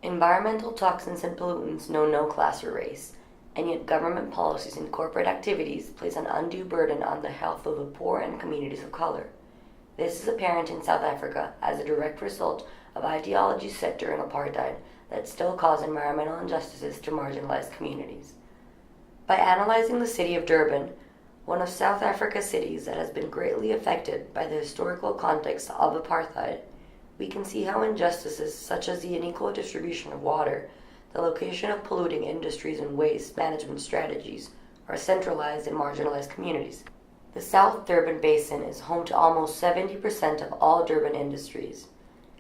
Environmental toxins and pollutants know no class or race, and yet government policies and corporate activities place an undue burden on the health of the poor and communities of color. This is apparent in South Africa as a direct result of ideologies set during apartheid that still cause environmental injustices to marginalized communities. By analyzing the city of Durban, one of South Africa's cities that has been greatly affected by the historical context of apartheid, we can see how injustices such as the unequal distribution of water, the location of polluting industries and waste management strategies are centralized in marginalized communities. The South Durban Basin is home to almost 70% of all Durban industries.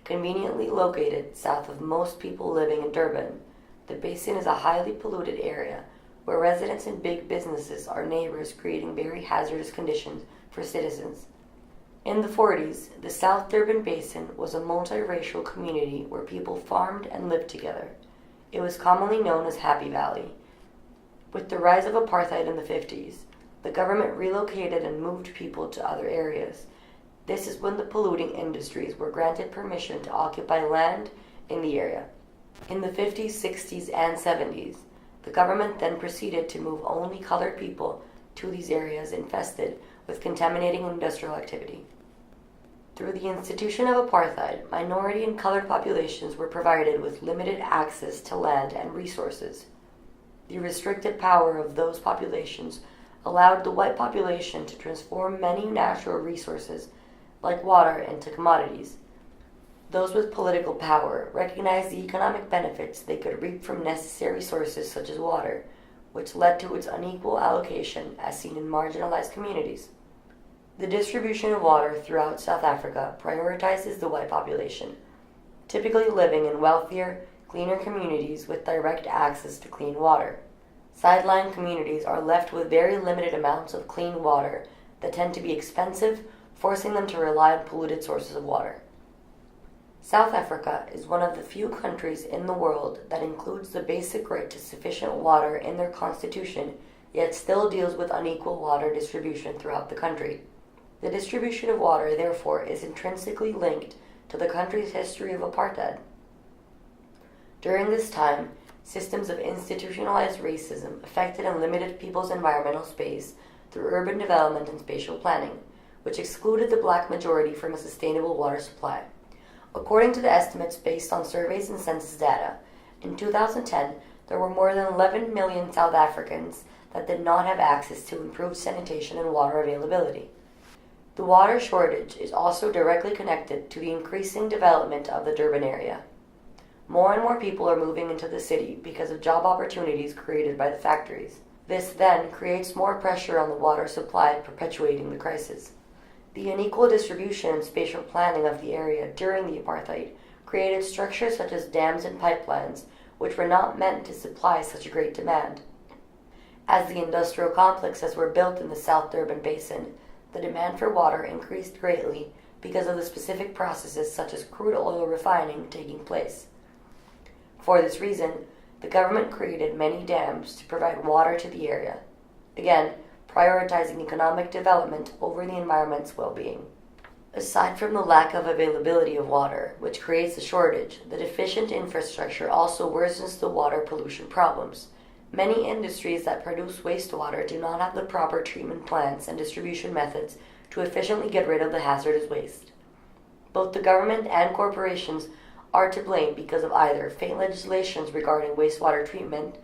Conveniently located south of most people living in Durban, the basin is a highly polluted area where residents and big businesses are neighbors, creating very hazardous conditions for citizens. In the 40s, the South Durban Basin was a multiracial community where people farmed and lived together. It was commonly known as Happy Valley. With the rise of apartheid in the 50s, the government relocated and moved people to other areas. This is when the polluting industries were granted permission to occupy land in the area. In the 50s, 60s, and 70s, the government then proceeded to move only colored people to these areas infested with contaminating industrial activity. Through the institution of apartheid, minority and colored populations were provided with limited access to land and resources. The restricted power of those populations allowed the white population to transform many natural resources, like water, into commodities. Those with political power recognized the economic benefits they could reap from necessary sources such as water, which led to its unequal allocation as seen in marginalized communities. The distribution of water throughout South Africa prioritizes the white population, typically living in wealthier, cleaner communities with direct access to clean water. Sideline communities are left with very limited amounts of clean water that tend to be expensive, forcing them to rely on polluted sources of water. South Africa is one of the few countries in the world that includes the basic right to sufficient water in their constitution, yet still deals with unequal water distribution throughout the country. The distribution of water, therefore, is intrinsically linked to the country's history of apartheid. During this time, systems of institutionalized racism affected and limited people's environmental space through urban development and spatial planning, which excluded the black majority from a sustainable water supply. According to the estimates based on surveys and census data, in 2010, there were more than 11 million South Africans that did not have access to improved sanitation and water availability. The water shortage is also directly connected to the increasing development of the Durban area. More and more people are moving into the city because of job opportunities created by the factories. This then creates more pressure on the water supply, perpetuating the crisis. The unequal distribution and spatial planning of the area during the apartheid created structures such as dams and pipelines, which were not meant to supply such a great demand. As the industrial complexes were built in the South Durban Basin, the demand for water increased greatly because of the specific processes such as crude oil refining taking place. For this reason, the government created many dams to provide water to the area, again, prioritizing economic development over the environment's well-being. Aside from the lack of availability of water, which creates a shortage, the deficient infrastructure also worsens the water pollution problems. Many industries that produce wastewater do not have the proper treatment plants and distribution methods to efficiently get rid of the hazardous waste. Both the government and corporations are to blame because of either faint legislations regarding wastewater treatment,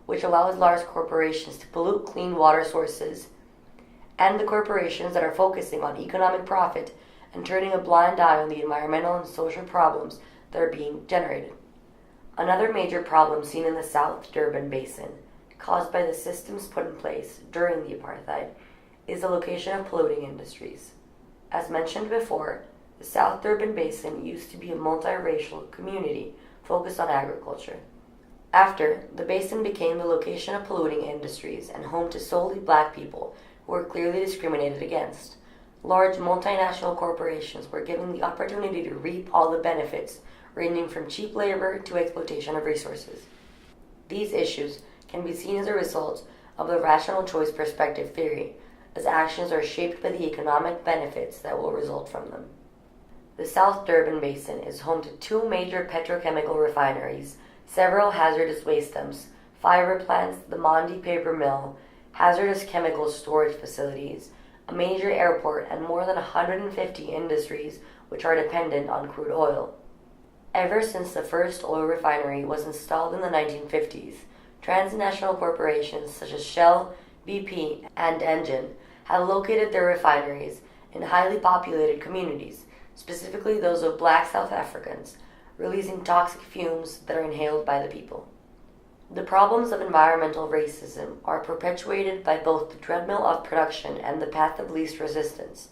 which allows large corporations to pollute clean water sources, and the corporations that are focusing on economic profit and turning a blind eye on the environmental and social problems that are being generated. Another major problem seen in the South Durban Basin, caused by the systems put in place during the apartheid, is the location of polluting industries. As mentioned before, the South Durban Basin used to be a multiracial community focused on agriculture. After, the basin became the location of polluting industries and home to solely black people who were clearly discriminated against. Large multinational corporations were given the opportunity to reap all the benefits, ranging from cheap labor to exploitation of resources. These issues can be seen as a result of the rational choice perspective theory, as actions are shaped by the economic benefits that will result from them. The South Durban Basin is home to two major petrochemical refineries several hazardous waste dumps, fiber plants, the Mondi paper mill, hazardous chemical storage facilities, a major airport, and more than 150 industries which are dependent on crude oil. Ever since the first oil refinery was installed in the 1950s, transnational corporations such as Shell, BP, and Engen have located their refineries in highly populated communities, specifically those of black South Africans, releasing toxic fumes that are inhaled by the people. The problems of environmental racism are perpetuated by both the treadmill of production and the path of least resistance,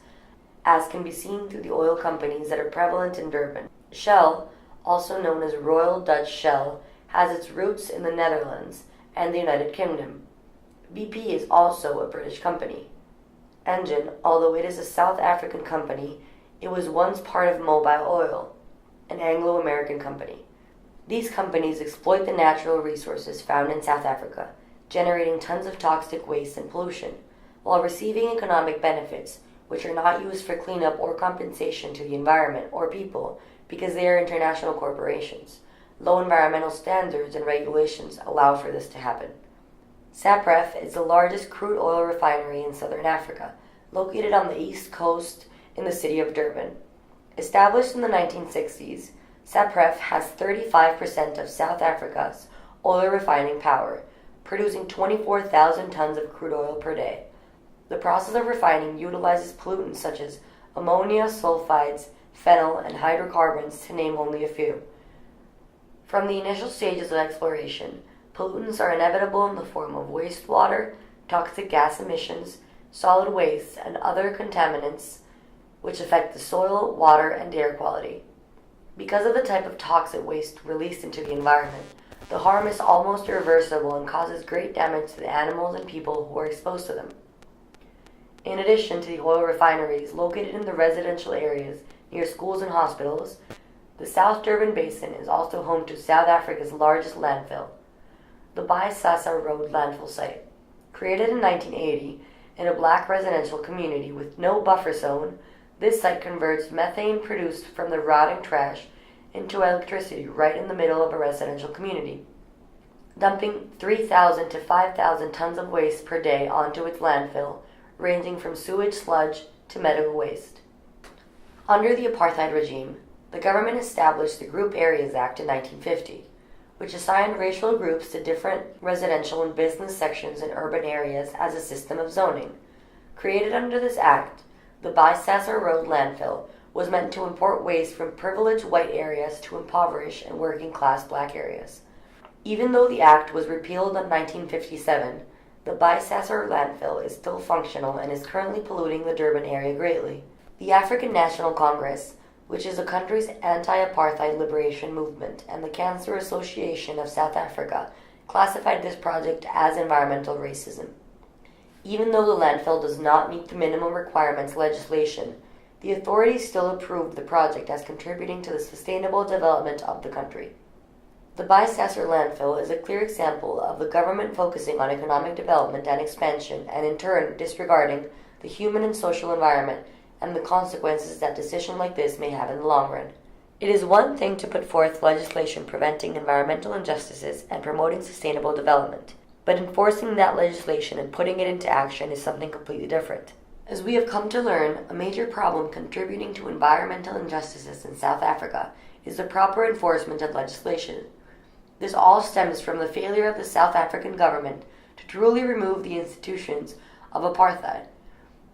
as can be seen through the oil companies that are prevalent in Durban. Shell, also known as Royal Dutch Shell, has its roots in the Netherlands and the United Kingdom. BP is also a British company. Engen, although it is a South African company, it was once part of Mobil Oil, an Anglo-American company. These companies exploit the natural resources found in South Africa, generating tons of toxic waste and pollution, while receiving economic benefits which are not used for cleanup or compensation to the environment or people because they are international corporations. Low environmental standards and regulations allow for this to happen. SAPREF is the largest crude oil refinery in southern Africa, located on the east coast in the city of Durban. Established in the 1960s, SAPREF has 35% of South Africa's oil refining power, producing 24,000 tons of crude oil per day. The process of refining utilizes pollutants such as ammonia, sulfides, phenol, and hydrocarbons, to name only a few. From the initial stages of exploration, pollutants are inevitable in the form of wastewater, toxic gas emissions, solid waste, and other contaminants which affect the soil, water, and air quality. Because of the type of toxic waste released into the environment, the harm is almost irreversible and causes great damage to the animals and people who are exposed to them. In addition to the oil refineries located in the residential areas near schools and hospitals, the South Durban Basin is also home to South Africa's largest landfill, the Bisasar Road Landfill site. Created in 1980 in a black residential community with no buffer zone, this site converts methane produced from the rotting trash into electricity right in the middle of a residential community, dumping 3,000 to 5,000 tons of waste per day onto its landfill, ranging from sewage sludge to medical waste. Under the Apartheid regime, the government established the Group Areas Act in 1950, which assigned racial groups to different residential and business sections in urban areas as a system of zoning. Created under this act, the Bisasar Road Landfill was meant to import waste from privileged white areas to impoverished and working-class black areas. Even though the act was repealed in 1957, the Bisasar landfill is still functional and is currently polluting the Durban area greatly. The African National Congress, which is the country's anti-apartheid liberation movement, and the Cancer Association of South Africa classified this project as environmental racism. Even though the landfill does not meet the minimum requirements legislation, the authorities still approved the project as contributing to the sustainable development of the country. The Bisasar landfill is a clear example of the government focusing on economic development and expansion and in turn disregarding the human and social environment and the consequences that decision like this may have in the long run. It is one thing to put forth legislation preventing environmental injustices and promoting sustainable development, but enforcing that legislation and putting it into action is something completely different. As we have come to learn, a major problem contributing to environmental injustices in South Africa is the proper enforcement of legislation. This all stems from the failure of the South African government to truly remove the institutions of apartheid.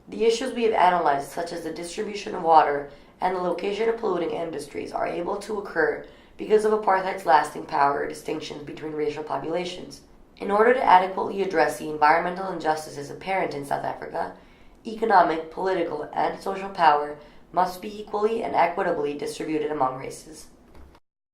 The issues we have analyzed, such as the distribution of water and the location of polluting industries, are able to occur because of apartheid's lasting power or distinctions between racial populations. In order to adequately address the environmental injustices apparent in South Africa, economic, political, and social power must be equally and equitably distributed among races.